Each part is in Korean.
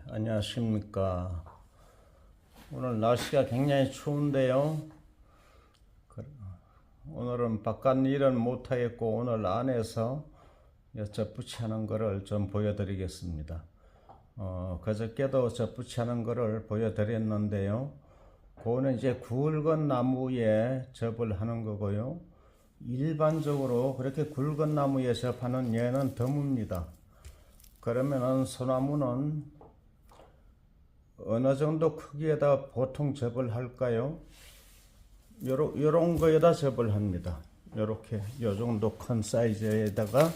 안녕하십니까. 오늘 날씨가 굉장히 추운데요. 오늘은 바깥 일은 못하겠고 오늘 안에서 젖붙이하는 거를 좀 보여드리겠습니다. 그저께도 젖붙이하는 거를 보여드렸는데요. 그거는 이제 굵은 나무에 접을 하는 거고요. 일반적으로 그렇게 굵은 나무에 접하는 얘는 드뭅니다. 그러면은 소나무는 어느 정도 크기에다 보통 접을 할까요? 요런 거에다 접을 합니다. 요렇게 요 정도 큰 사이즈에다가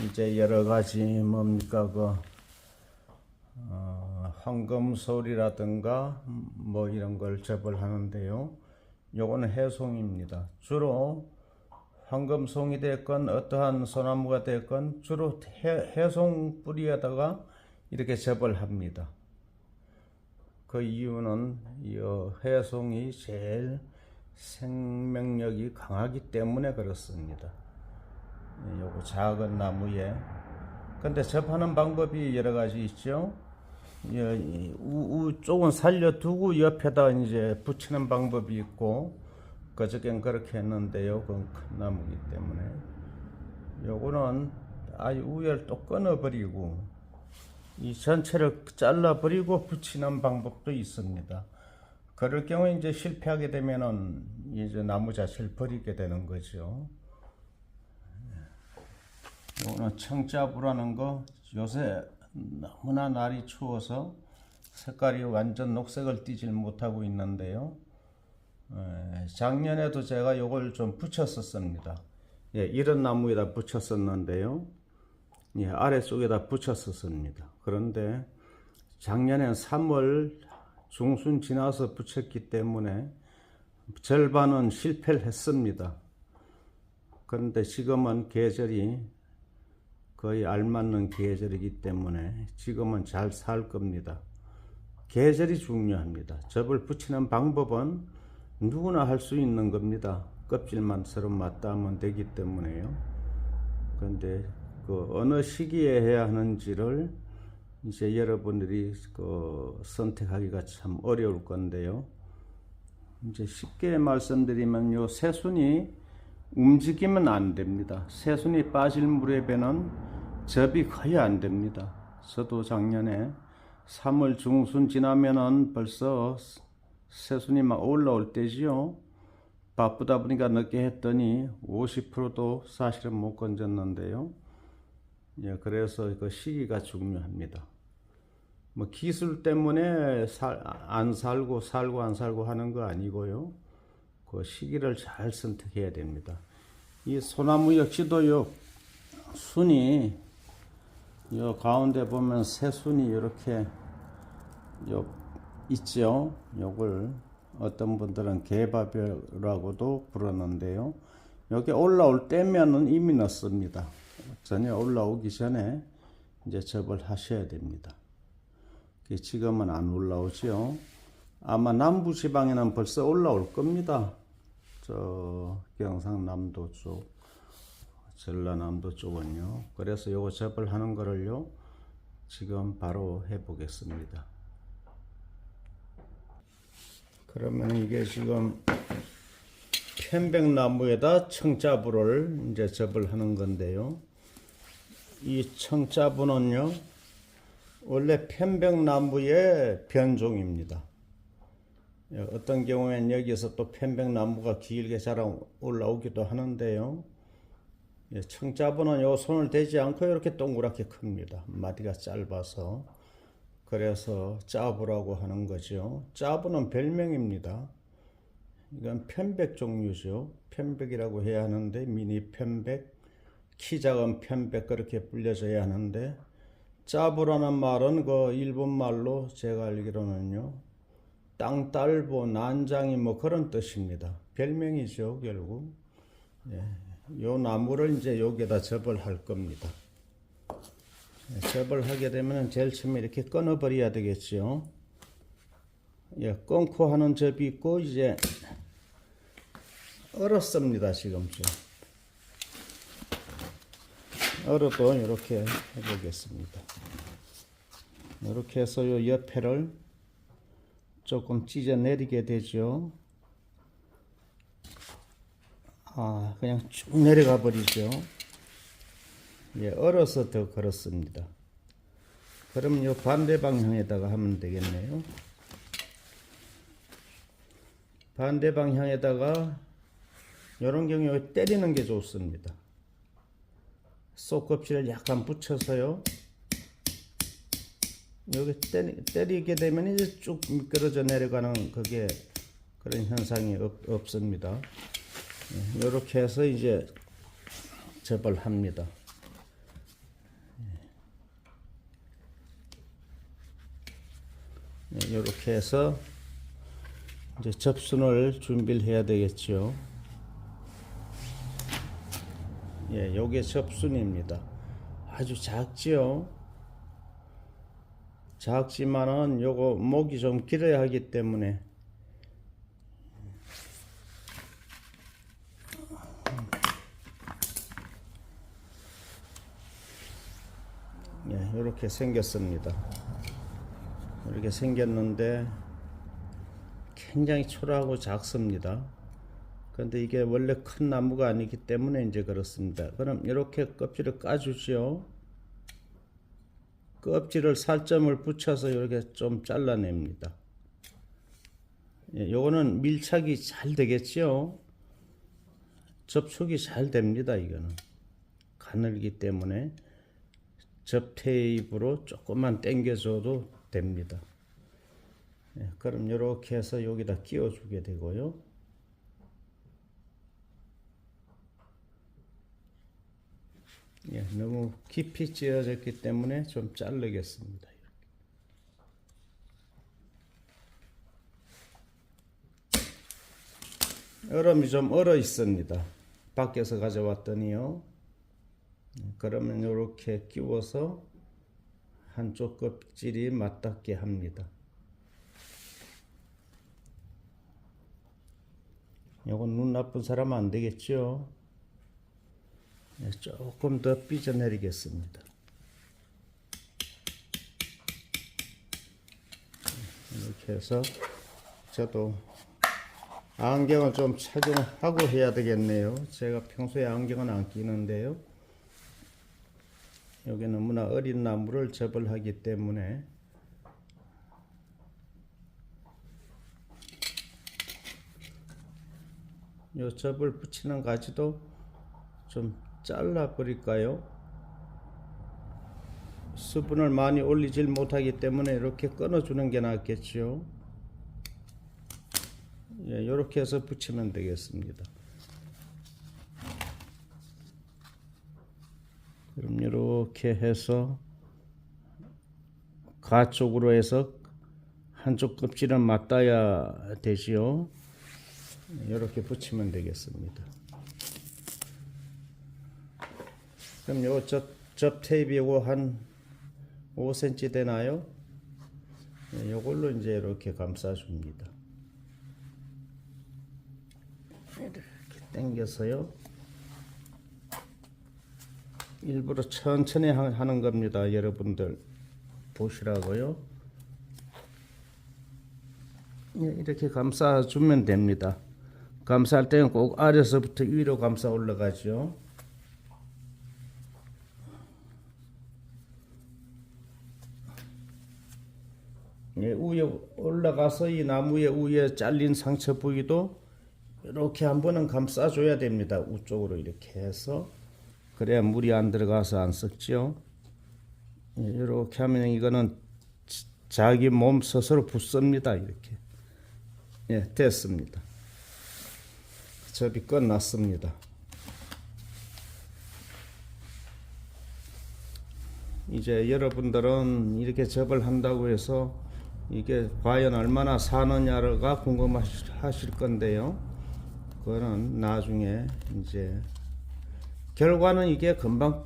이제 여러 가지 뭡니까 황금솔이라든가 뭐 이런 걸 접을 하는데요. 요거는 해송입니다. 주로 황금송이 됐건 어떠한 소나무가 됐건 주로 해송 뿌리에다가 이렇게 접을 합니다. 그 이유는 이 해송이 제일 생명력이 강하기 때문에 그렇습니다. 요거 작은 나무에. 근데 접하는 방법이 여러 가지 있죠. 쪽은 살려두고 옆에다 이제 붙이는 방법이 있고, 그저께는 그렇게 했는데요. 그건 큰 나무기 때문에. 요거는 아예 우열을 또 끊어버리고, 이 전체를 잘라버리고 붙이는 방법도 있습니다. 그럴 경우에 이제 실패하게 되면은 이제 나무 자체를 버리게 되는 거죠. 오늘 청자부라는 거 요새 너무나 날이 추워서 색깔이 완전 녹색을 띠질 못하고 있는데요. 작년에도 제가 요걸 좀 붙였었습니다. 이런 나무에다 붙였었는데요. 아래쪽에다 붙였었습니다. 그런데 작년엔 3월 중순 지나서 붙였기 때문에 절반은 실패를 했습니다. 그런데 지금은 계절이 거의 알맞는 계절이기 때문에 지금은 잘 살 겁니다. 계절이 중요합니다. 접을 붙이는 방법은 누구나 할 수 있는 겁니다. 껍질만 서로 맞닿으면 되기 때문에요. 그런데 어느 시기에 해야 하는지를 이제 여러분들이 선택하기가 참 어려울 건데요. 이제 쉽게 말씀드리면요, 새순이 움직이면 안 됩니다. 새순이 빠질 무렵에는 접이 거의 안 됩니다. 저도 작년에 3월 중순 지나면은 벌써 새순이 막 올라올 때지요. 바쁘다 보니까 늦게 했더니 50%도 사실은 못 건졌는데요. 그래서 그 시기가 중요합니다. 뭐 기술 때문에 안 살고 안 살고 하는 거 아니고요. 그 시기를 잘 선택해야 됩니다. 이 소나무 역시도요, 순이 요 가운데 보면 새 순이 이렇게 있죠. 요걸 어떤 분들은 개바별이라고도 부르는데요. 여기 올라올 때면은 이미 넣습니다. 전혀 올라오기 전에 이제 접을 하셔야 됩니다. 지금은 안 올라오죠. 아마 남부지방에는 벌써 올라올 겁니다. 저 경상남도 쪽, 전라남도 쪽은요. 그래서 요거 접을 하는 거를요, 지금 바로 해 보겠습니다. 그러면 이게 지금 편백나무에다 청자부를 이제 접을 하는 건데요. 이 청자부는요, 원래 편백나무의 변종입니다. 어떤 경우에는 여기서 또 편백나무가 길게 자라 올라오기도 하는데요. 청자부는 요 손을 대지 않고 이렇게 동그랗게 큽니다. 마디가 짧아서. 그래서 짜부라고 하는 거죠. 짜부는 별명입니다. 이건 편백 종류죠. 편백이라고 해야 하는데, 미니 편백, 키 작은 편백, 그렇게 불려져야 하는데, 짜부라는 말은 그 일본 말로 제가 알기로는요, 땅딸보, 난장이 뭐 그런 뜻입니다. 별명이죠, 결국. 요 나무를 이제 여기에다 접을 할 겁니다. 접을 하게 되면 제일 처음에 이렇게 끊어버려야 되겠죠. 끊고 하는 접이 있고, 이제 얼었습니다. 지금 좀 얼어도 이렇게 해보겠습니다. 이렇게 해서 요 옆에를 조금 찢어 내리게 되죠. 그냥 쭉 내려가 버리죠. 예, 얼어서 더 그렇습니다. 그러면 요 반대 방향에다가 하면 되겠네요. 반대 방향에다가 이런 경우에 때리는 게 좋습니다. 쏙껍질을 약간 붙여서요. 여기 때리게 되면 이제 쭉 미끄러져 내려가는 그게 그런 현상이 없습니다. 이렇게 해서 이제 접을 합니다. 이렇게 해서 이제 접순을 준비를 해야 되겠죠. 예, 요게 접순입니다. 아주 작지요. 작지만은 요거 목이 좀 길어야 하기 때문에 예, 이렇게 생겼습니다. 이렇게 생겼는데 굉장히 초라하고 작습니다. 근데 이게 원래 큰 나무가 아니기 때문에 이제 그렇습니다. 그럼 이렇게 껍질을 까주죠. 껍질을 살점을 붙여서 이렇게 좀 잘라냅니다. 예, 요거는 밀착이 잘 되겠죠. 접촉이 잘 됩니다. 이거는 가늘기 때문에 접 테이프로 조금만 당겨줘도 됩니다. 예, 그럼 이렇게 해서 여기다 끼워주게 되고요. 예, 너무 깊이 찌어졌기 때문에 좀 자르겠습니다. 얼음이 좀 얼어 있습니다. 밖에서 가져왔더니요. 그러면 이렇게 끼워서 한쪽 껍질이 맞닿게 합니다. 이건 눈 나쁜 사람 안 되겠죠. 조금 더 삐져 내리겠습니다. 이렇게 해서 저도 안경을 좀 착용하고 해야 되겠네요. 제가 평소에 안경은 안 끼는데요. 여기 너무나 어린 나무를 접을 하기 때문에 요 접을 붙이는 가지도 좀 잘라 버릴까요? 수분을 많이 올리질 못하기 때문에 이렇게 끊어 주는 게 낫겠죠. 예, 이렇게 해서 붙이면 되겠습니다. 그럼 이렇게 해서 가쪽으로 해서 한쪽 껍질은 맞닿아야 되지요. 이렇게 붙이면 되겠습니다. 그럼 요 접 테이프 요거 한 5cm 되나요? 요걸로 이제 이렇게 감싸줍니다. 이렇게 당겨서요. 일부러 천천히 하는 겁니다. 여러분들 보시라고요. 이렇게 감싸주면 됩니다. 감쌀 때는 꼭 아래서부터 위로 감싸 올라가죠. 예, 위에 올라가서 이 나무의 위에 잘린 상처 부위도 이렇게 한 번은 감싸줘야 됩니다. 우쪽으로 이렇게 해서 그래야 물이 안 들어가서 안 썩죠. 예, 이렇게 하면 이거는 자기 몸 스스로 붙습니다. 이렇게. 예, 됐습니다. 접이 끝났습니다. 이제 여러분들은 이렇게 접을 한다고 해서 이게 과연 얼마나 사느냐가 궁금하실 건데요. 그거는 나중에 이제 결과는 이게 금방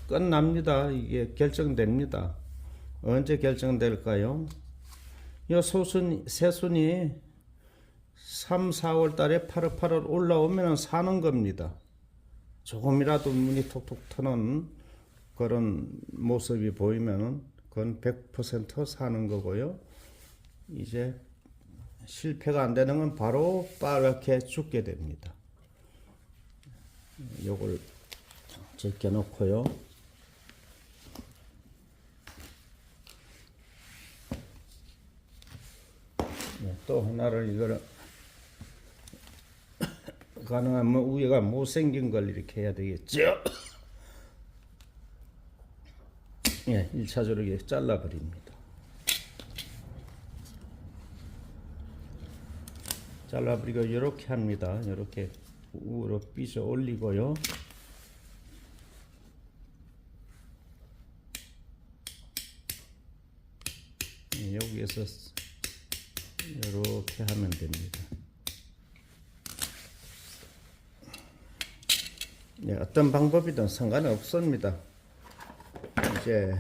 끝납니다. 이게 결정됩니다. 언제 결정될까요? 이 새순이 3, 4월 달에 파릇파릇 올라오면 사는 겁니다. 조금이라도 눈이 톡톡 트는 그런 모습이 보이면은 그건 100% 사는 거고요. 이제 실패가 안 되는 건 바로 빨갛게 죽게 됩니다. 요걸 제껴 놓고요. 또 하나를 이거를 가능하면 위에가 못생긴 걸 이렇게 해야 되겠죠. 예, 1차적으로 이렇게 잘라버립니다. 잘라버리고 이렇게 합니다. 이렇게 우로 삐져 올리고요. 여기에서 이렇게 하면 됩니다. 네, 어떤 방법이든 상관없습니다. 이제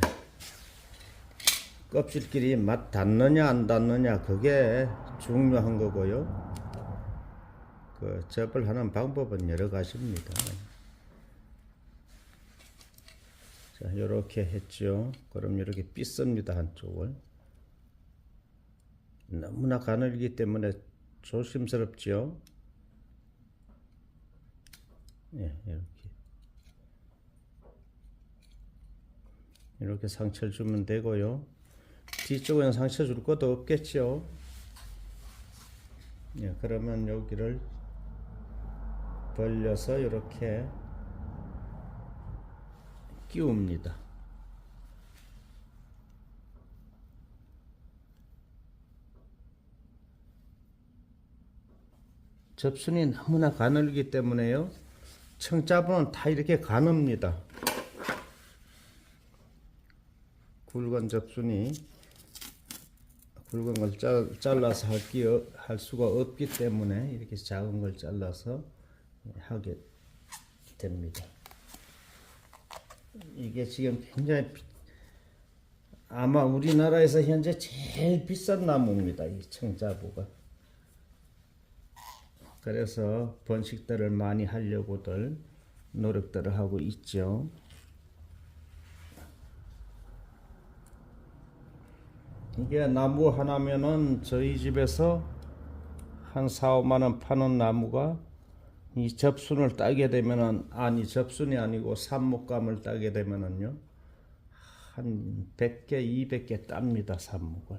껍질끼리 맛 닿느냐 안 닿느냐 그게 중요한 거고요. 그 접을 하는 방법은 여러 가지입니다. 자, 이렇게 했죠. 그럼 이렇게 삐습니다. 한쪽을. 너무나 가늘기 때문에 조심스럽죠. 예, 이렇게 상처를 주면 되고요. 뒤쪽에는 상처 줄 것도 없겠죠. 예, 그러면 여기를 벌려서 이렇게 끼웁니다. 접순이 너무나 가늘기 때문에요. 청자분은 다 이렇게 가늡니다. 굵은 접순이 굵은 걸 잘라서 할 수가 없기 때문에 이렇게 작은 걸 잘라서 하게 됩니다. 이게 지금 굉장히 아마 우리나라에서 현재 제일 비싼 나무입니다. 이 청자부가. 그래서 번식들을 많이 하려고들 노력들을 하고 있죠. 이게 나무 하나면은 저희 집에서 한 4, 5만 원 파는 나무가 이 접순을 따게 되면은, 아니 접순이 아니고 삽목감을 따게 되면은요 한 100개, 200개 땁니다. 삽목을.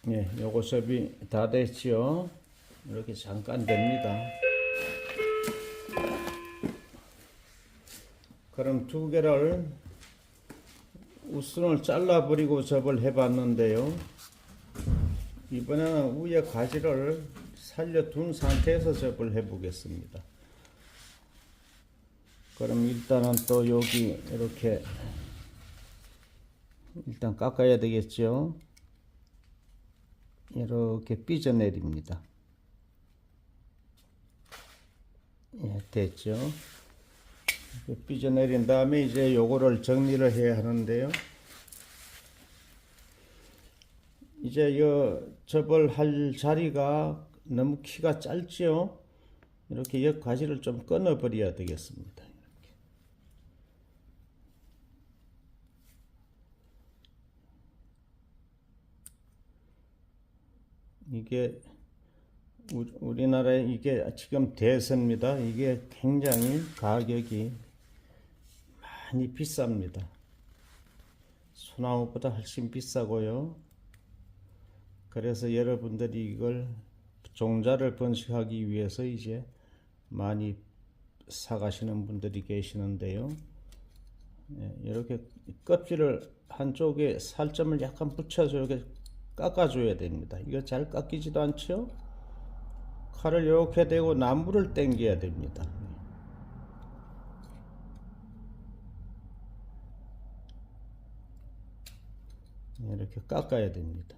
예, 요거 접이 다 됐지요. 이렇게 잠깐 됩니다. 그럼 두 개를 우순을 잘라버리고 접을 해봤는데요. 이번에는 위에 가지를 살려둔 상태에서 접을 해보겠습니다. 그럼 일단은 또 여기 이렇게 일단 깎아야 되겠죠. 이렇게 삐져내립니다. 예, 됐죠. 삐져내린 다음에 이제 요거를 정리를 해야 하는데요. 이제 요 접을 할 자리가 너무 키가 짧죠. 이렇게 옆 가지를 좀 끊어 버려야 되겠습니다. 이게 우리나라에 이게 지금 대세입니다. 이게 굉장히 가격이 많이 비쌉니다. 소나무보다 훨씬 비싸고요. 그래서 여러분들이 이걸 종자를 번식하기 위해서 이제 많이 사가시는 분들이 계시는데요. 이렇게 껍질을 한쪽에 살점을 약간 붙여서 이렇게 깎아줘야 됩니다. 이거 잘 깎이지도 않죠? 칼을 이렇게 대고 나무를 당겨야 됩니다. 이렇게 깎아야 됩니다.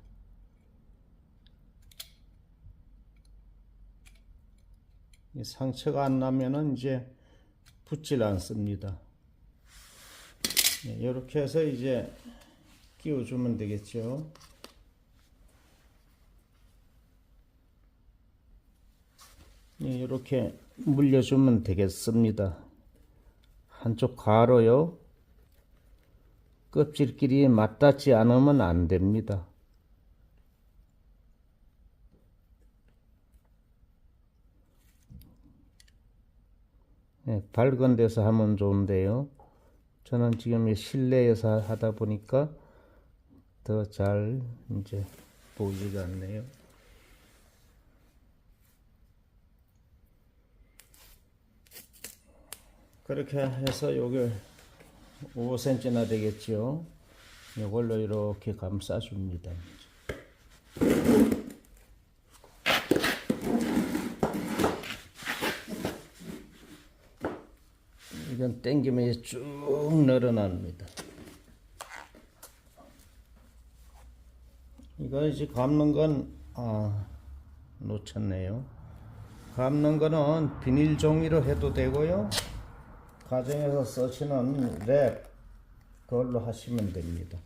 상처가 안 나면은 이제 붙질 않습니다. 이렇게 해서 이제 끼워주면 되겠죠. 이렇게 물려주면 되겠습니다. 한쪽 가로요. 껍질끼리 맞닿지 않으면 안 됩니다. 네, 밝은 데서 하면 좋은데요. 저는 지금 실내에서 하다 보니까 더 잘 이제 보이지가 않네요. 그렇게 해서 요게 5cm나 되겠죠. 이걸로 이렇게 감싸줍니다. 이건 당기면 쭉 늘어납니다. 이거 이제 감는 건 놓쳤네요. 감는 거는 비닐 종이로 해도 되고요. 가정에서 쓰시는 랩 그걸로 하시면 됩니다.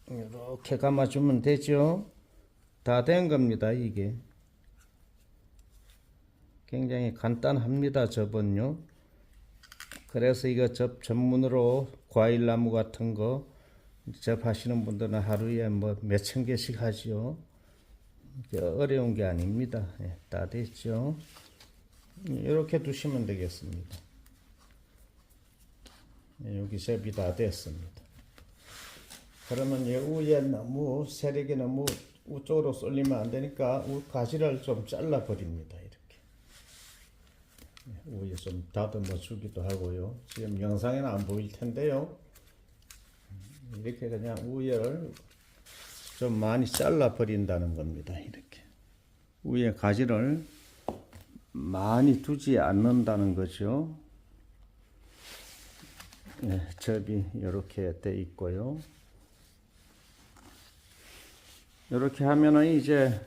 이렇게 감아주면 되죠. 다 된 겁니다. 이게 굉장히 간단합니다. 접은요. 그래서 이거 접 전문으로 과일나무 같은 거 접하시는 분들은 하루에 뭐 몇천 개씩 하지요. 어려운 게 아닙니다. 예, 다 됐죠. 이렇게 두시면 되겠습니다. 예, 여기 접이 다 됐습니다. 그러면 이 위에 너무 세력이 너무 우쪽으로 쏠리면 안 되니까 가지를 좀 잘라 버립니다. 이렇게 위에 좀 다듬어 주기도 하고요. 지금 영상에는 안 보일 텐데요. 이렇게 그냥 위에를 좀 많이 잘라 버린다는 겁니다. 이렇게 위에 가지를 많이 두지 않는다는 거죠. 네, 접이 이렇게 돼 있고요. 이렇게 하면은 이제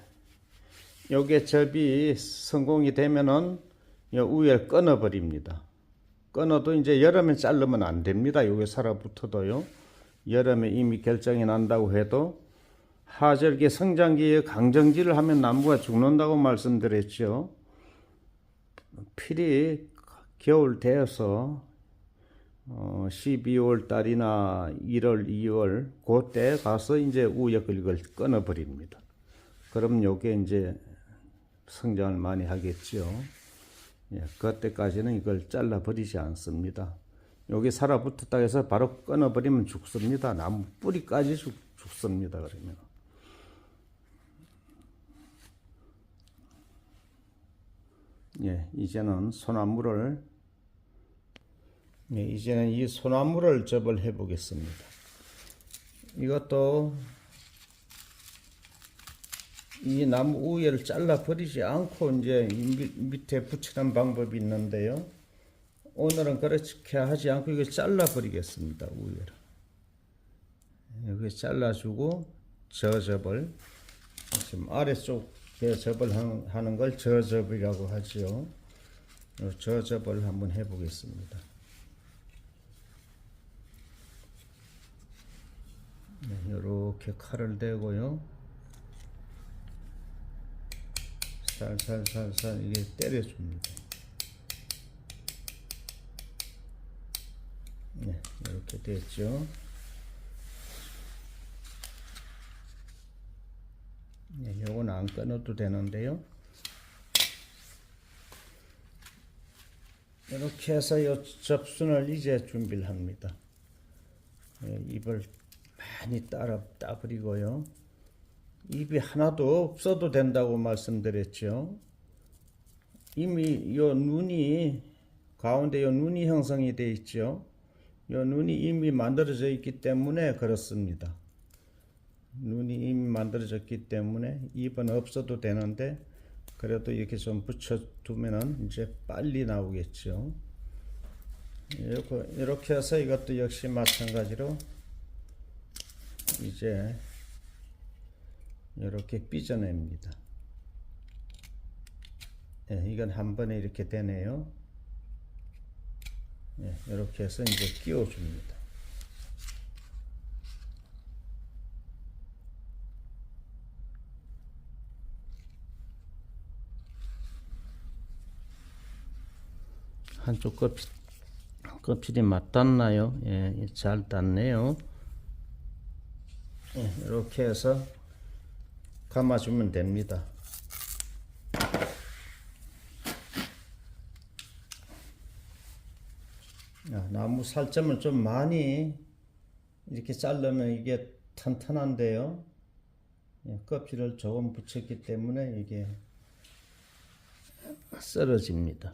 요게 접이 성공이 되면은 요 위에 끊어 버립니다. 끊어도 이제 여름에 자르면 안 됩니다. 요게 살아붙어도요. 여름에 이미 결정이 난다고 해도 하절기 성장기에 강정질을 하면 나무가 죽는다고 말씀드렸죠. 필히 겨울 되어서 12월 달이나 1월, 2월 그때 가서 이제 우에 이걸 끊어 버립니다. 그럼 요게 이제 성장을 많이 하겠죠. 예, 그때까지는 이걸 잘라 버리지 않습니다. 여기 살아붙었다 해서 바로 끊어 버리면 죽습니다. 나무 뿌리까지 죽습니다. 그러면 예, 이제는 소나무를 이제는 이 소나무를 접을 해 보겠습니다. 이것도 이 나무 우열을 잘라 버리지 않고 이제 밑에 붙이는 방법이 있는데요. 오늘은 그렇게 하지 않고 이거 잘라 버리겠습니다. 우열을 여기 잘라주고 저접을 지금 아래쪽에 접을 하는 걸 저접이라고 하죠. 저접을 한번 해 보겠습니다. 네, 이렇게 칼을 대고요. 살살살살 이게 때려줍니다. 네, 이렇게 됐죠. 네, 요건 안 끊어도 되는데요. 이렇게 해서 요 접순을 이제 준비를 합니다. 네, 입을 많이 따버리고요. 입이 하나도 없어도 된다고 말씀드렸죠. 이미 요 눈이 가운데 요 눈이 형성이 되어 있죠. 요 눈이 이미 만들어져 있기 때문에 그렇습니다. 눈이 이미 만들어졌기 때문에 입은 없어도 되는데 그래도 이렇게 좀 붙여두면은 이제 빨리 나오겠죠. 이렇게 해서 이것도 역시 마찬가지로 이제 이렇게 삐져냅니다. 네, 이건 한 번에 이렇게 되네요. 네, 이렇게 해서 이제 끼워줍니다. 한쪽 껍질이 맞닿나요? 예, 잘 닿네요. 예, 이렇게 해서 감아주면 됩니다. 나무 살점을 좀 많이 이렇게 자르면 이게 튼튼한데요. 예, 껍질을 조금 붙였기 때문에 이게 썰어집니다.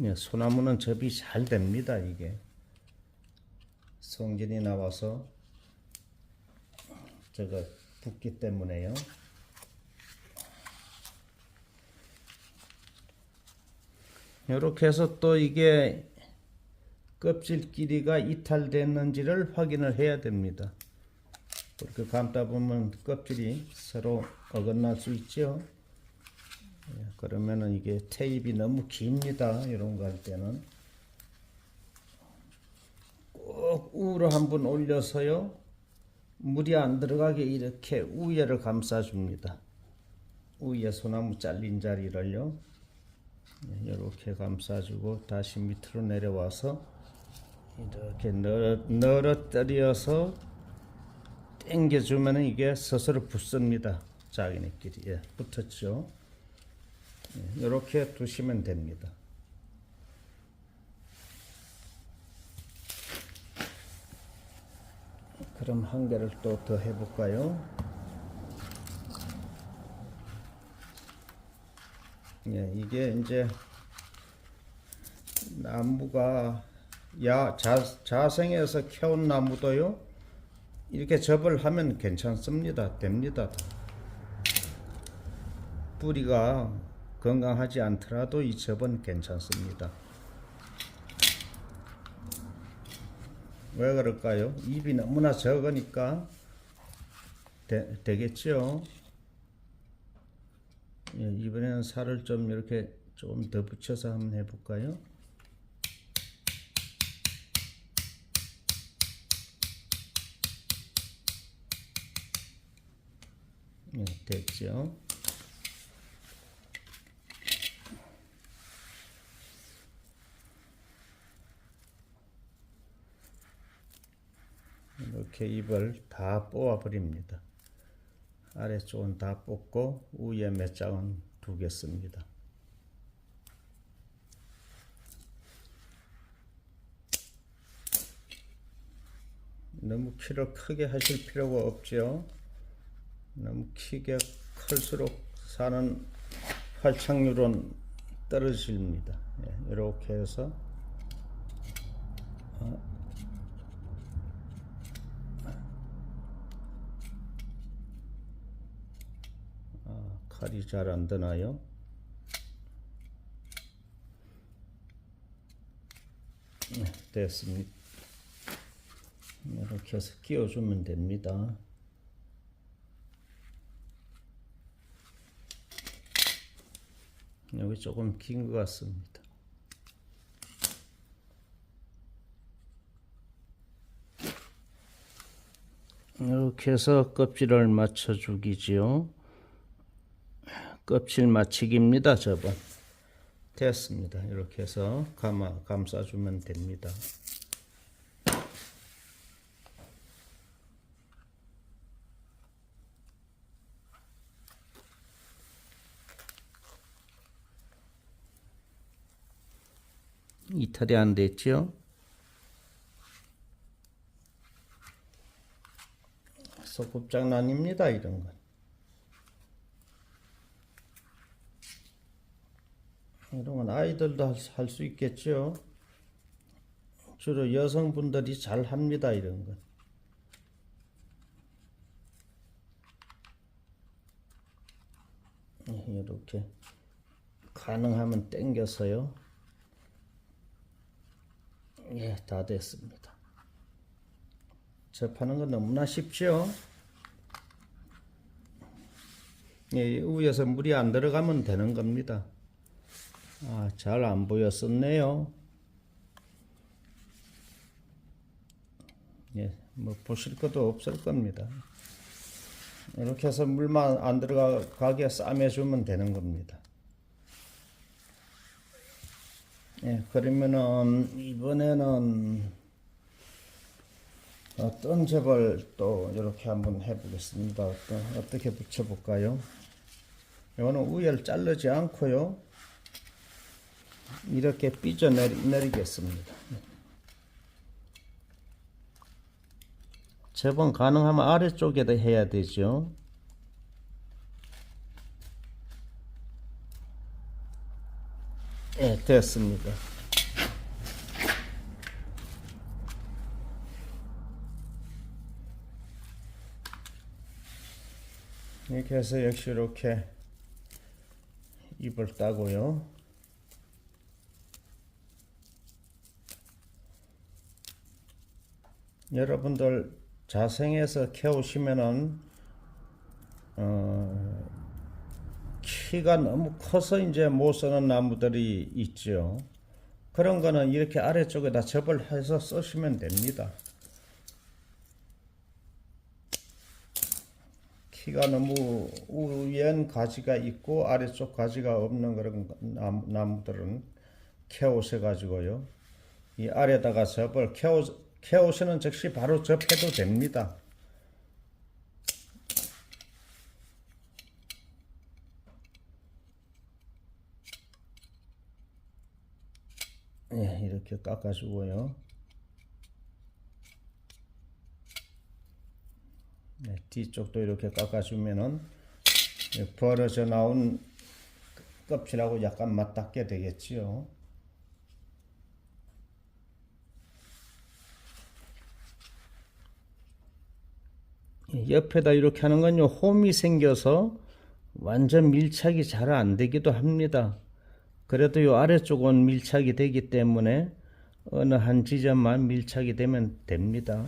예, 소나무는 접이 잘 됩니다. 이게 성질이 나와서 저거 붙기 때문에요. 이렇게 해서 또 이게 껍질 길이가 이탈됐는지를 확인을 해야 됩니다. 그렇게 감다 보면 껍질이 서로 어긋날 수 있죠. 그러면은 이게 테이프가 너무 깁니다. 이런 거 할 때는 꼭 우로 한번 올려서요, 물이 안 들어가게 이렇게 우에를 감싸 줍니다. 우에 소나무 잘린 자리를요, 이렇게 감싸주고 다시 밑으로 내려와서 이렇게 늘어뜨려서 당겨주면 이게 스스로 붙습니다. 자기네끼리. 예, 붙었죠. 예, 이렇게 두시면 됩니다. 그럼 한 개를 또 더 해볼까요? 예, 이게 이제 나무가 자생해서 캐온 나무도요, 이렇게 접을 하면 괜찮습니다. 됩니다. 뿌리가 건강하지 않더라도 이 접은 괜찮습니다. 왜 그럴까요? 잎이 너무나 적으니까 되겠죠. 예, 이번에는 살을 좀 이렇게 좀 더 붙여서 한번 해볼까요? 예, 됐죠. 이렇게 잎을 다 뽑아 버립니다. 아래쪽은 다 뽑고 위에 몇 장은 두겠습니다. 너무 키를 크게 하실 필요가 없죠. 너무 크게 클수록 사는 활착률은 떨어집니다. 예, 이렇게 해서 칼이 잘 안 드나요? 네, 됐습니다. 이렇게 해서 끼워주면 됩니다. 여기 조금 긴 것 같습니다. 이렇게 해서 껍질을 맞춰주기지요. 껍질 맞추기입니다. 저번 됐습니다. 이렇게 해서 감싸주면 됩니다. 이탈이 안 됐죠? 소꿉장난입니다. 이런 건. 이런 건 아이들도 할 수 있겠죠. 주로 여성분들이 잘 합니다. 이런 건. 이렇게 가능하면 당겨서요. 예, 다 됐습니다. 접하는 건 너무나 쉽죠. 예, 위에서 물이 안 들어가면 되는 겁니다. 잘 안 보였었네요. 예, 뭐 보실 것도 없을 겁니다. 이렇게 해서 물만 안 들어가게 싸매주면 되는 겁니다. 예, 그러면은 이번에는 어떤 접을 또 이렇게 한번 해보겠습니다. 어떻게 붙여볼까요? 이거는 우열 자르지 않고요. 이렇게 삐져 내리겠습니다. 접은 가능하면 아래쪽에다 해야 되죠. 예, 됐습니다. 이렇게 해서 역시 이렇게 입을 따고요. 여러분들 자생해서 키우시면은 키가 너무 커서 이제 못 쓰는 나무들이 있죠. 그런 거는 이렇게 아래쪽에다 접을 해서 쓰시면 됩니다. 키가 너무 위엔 가지가 있고 아래쪽 가지가 없는 그런 나무들은 캐오셔 가지고요. 이 아래다가 접을 캐오시는 즉시 바로 접해도 됩니다. 예, 이렇게 깎아주고요. 네, 뒤쪽도 이렇게 깎아주면은 벌어져 나온 껍질하고 약간 맞닿게 되겠지요. 옆에다 이렇게 하는 건요, 홈이 생겨서 완전 밀착이 잘 안 되기도 합니다. 그래도 요 아래쪽은 밀착이 되기 때문에 어느 한 지점만 밀착이 되면 됩니다.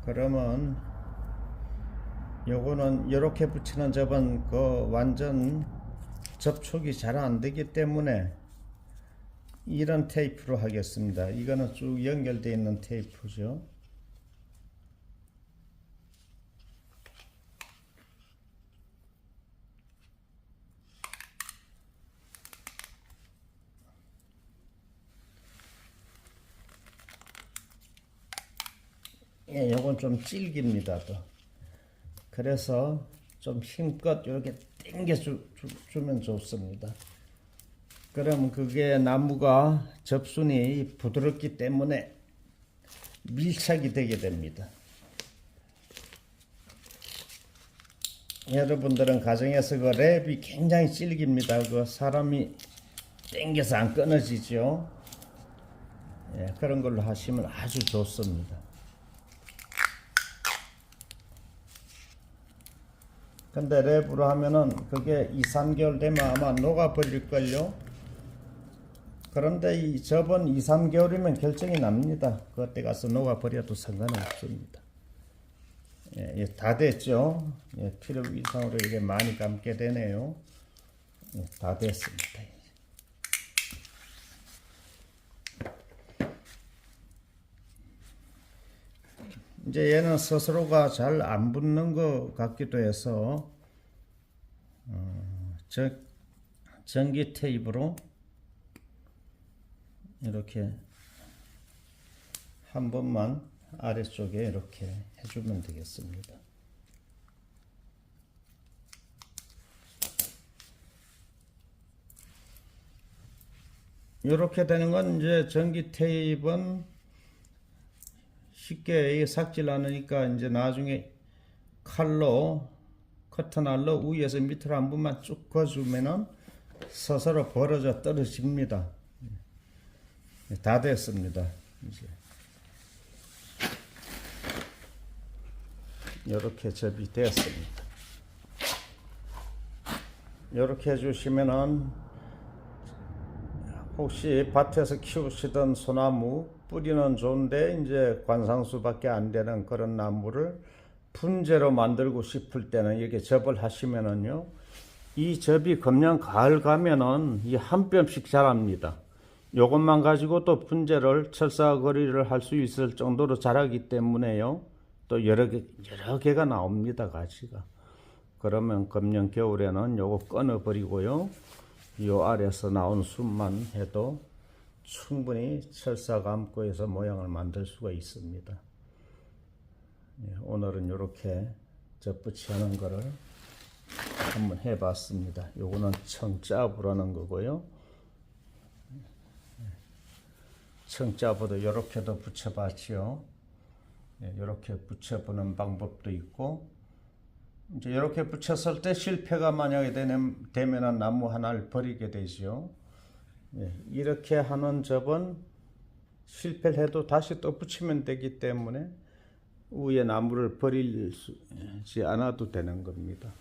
그러면 요거는 이렇게 붙이는 접은 그 완전 접촉이 잘 안 되기 때문에 이런 테이프로 하겠습니다. 이거는 쭉 연결되어 있는 테이프죠. 예, 요건 좀 질깁니다. 또 그래서 좀 힘껏 이렇게 당겨 주면 좋습니다. 그럼 그게 나무가 접순이 부드럽기 때문에 밀착이 되게 됩니다. 여러분들은 가정에서 그 랩이 굉장히 질깁니다. 그 사람이 당겨서 안 끊어지죠. 예, 그런 걸로 하시면 아주 좋습니다. 근데 랩으로 하면은 그게 2-3개월 되면 아마 녹아버릴걸요. 그런데 이 접은 2-3개월이면 결정이 납니다. 그때 가서 녹아버려도 상관없습니다. 예, 예, 다 됐죠. 예, 필요 이상으로 이게 많이 감게 되네요. 예, 다 됐습니다. 이제 얘는 스스로가 잘 안 붙는 것 같기도 해서 전기 테이프로 이렇게 한 번만 아래쪽에 이렇게 해주면 되겠습니다. 이렇게 되는 건 이제 전기 테이프는 쉽게 삭질 않으니까 이제 나중에 칼로 커터날로 위에서 밑으로 한 번만 쭉 그어주면은 서서로 벌어져 떨어집니다. 다 됐습니다. 이제 이렇게 접이 되었습니다. 이렇게 해주시면은 혹시 밭에서 키우시던 소나무 뿌리는 좋은데 이제 관상수밖에 안 되는 그런 나무를 분재로 만들고 싶을 때는 이렇게 접을 하시면은요, 이 접이 금년 가을 가면은 이 한 뼘씩 자랍니다. 요것만 가지고 또 분재를 철사거리를 할 수 있을 정도로 자라기 때문에요. 또 여러 개가 나옵니다, 가지가. 그러면 금년 겨울에는 요거 끊어버리고요. 요 아래서 나온 숲만 해도 충분히 철사 감고 해서 모양을 만들 수가 있습니다. 오늘은 이렇게 젖붙이 하는 거를 한번 해봤습니다. 요거는 청짜부라는 거고요. 청짜부도 이렇게도 붙여봤지요. 이렇게 붙여보는 방법도 있고, 이제 이렇게 붙였을 때 실패가 만약에 되면은 나무 하나를 버리게 되죠. 이렇게 하는 접은 실패를 해도 다시 또 붙이면 되기 때문에 위에 나무를 버리지 않아도 되는 겁니다.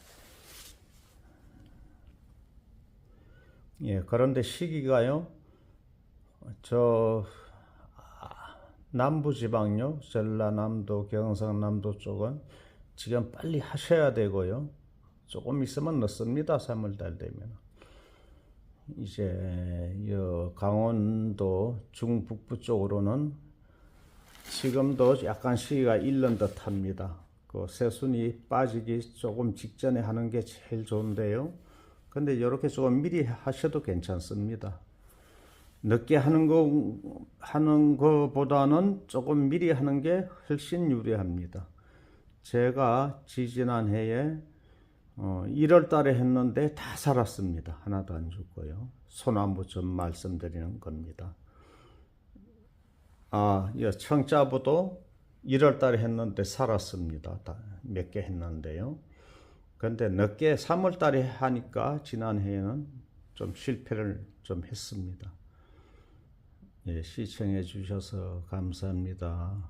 그런데 시기가요, 저 남부지방요, 전라남도, 경상남도 쪽은 지금 빨리 하셔야 되고요. 조금 있으면 늦습니다. 3월달 되면. 이제 강원도 중북부 쪽으로는 지금도 약간 시기가 잃는 듯 합니다. 그 새순이 빠지기 조금 직전에 하는 게 제일 좋은데요. 근데 이렇게 조금 미리 하셔도 괜찮습니다. 늦게 하는 거보다는 조금 미리 하는 게 훨씬 유리합니다. 제가 지지난 해에 1월 달에 했는데 다 살았습니다. 하나도 안 죽고요. 소나무 좀 말씀드리는 겁니다. 이 청짜부도 1월 달에 했는데 살았습니다. 몇 개 했는데요. 근데 늦게 3월 달에 하니까 지난해에는 좀 실패를 좀 했습니다. 시청해 주셔서 감사합니다.